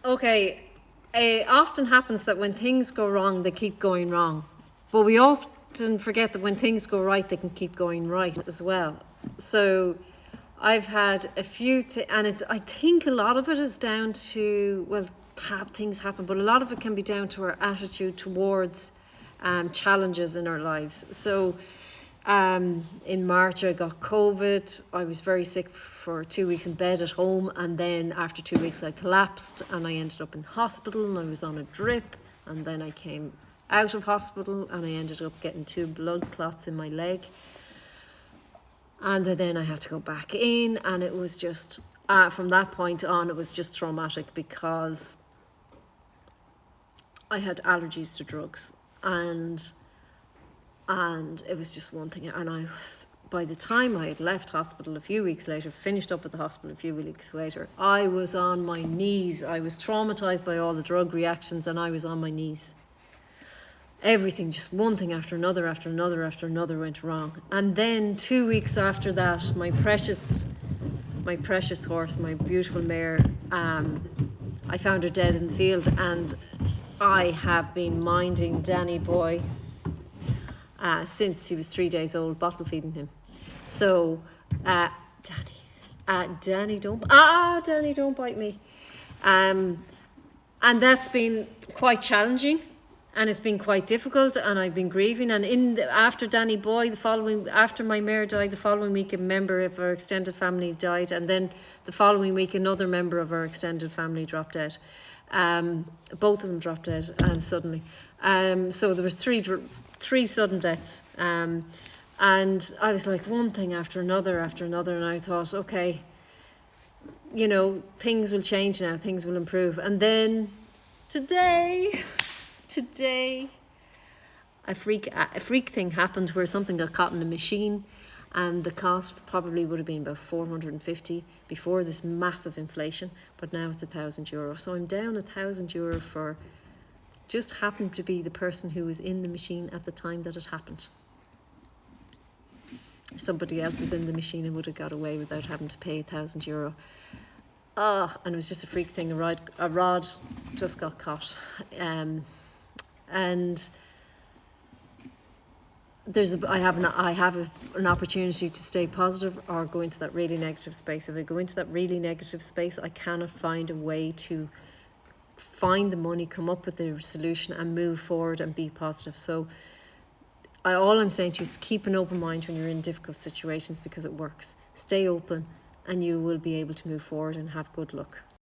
Okay, it often happens that when things go wrong, they keep going wrong. But we often forget that when things go right, they can keep going right as well. So I've had a few, and I think a lot of it is down to, well, bad things happen, but a lot of it can be down to our attitude towards challenges in our lives. So in March, I got COVID. I was very sick for 2 weeks in bed at home, and then after 2 weeks, I collapsed and I ended up in hospital, and I was on a drip, and then I came out of hospital and I ended up getting 2 blood clots in my leg. And then I had to go back in, and it was just, from that point on, it was just traumatic because I had allergies to drugs, and it was just one thing. And I was, by the time I had left hospital a few weeks later, finished up at the hospital a few weeks later, I was on my knees. I was traumatized by all the drug reactions, and I was on my knees. Everything, just one thing after another went wrong. And then 2 weeks after that, my precious horse, my beautiful mare, I found her dead in the field, and I have been minding Danny boy since he was 3 days old, bottle feeding him. So, Danny, don't bite me. And that's been quite challenging. And it's been quite difficult, and I've been grieving. And after Danny Boy, after my mare died, the following week, a member of our extended family died, and then the following week, another member of our extended family dropped dead. Both of them dropped dead, suddenly. So there was three sudden deaths. And I was like, one thing after another, and I thought, okay, things will change now, things will improve. And then today, a freak thing happened where something got caught in a machine, and the cost probably would have been about 450 before this massive inflation, but now it's €1,000. So I'm down €1,000 for just happened to be the person who was in the machine at the time that it happened. If somebody else was in the machine and would have got away without having to pay €1,000. And it was just a freak thing. A rod just got caught. And I have an opportunity to stay positive or go into that really negative space. If I go into that really negative space, I cannot find a way to find the money, come up with the solution, and move forward and be positive. So all I'm saying to you is keep an open mind when you're in difficult situations, because it works. Stay open and you will be able to move forward and have good luck.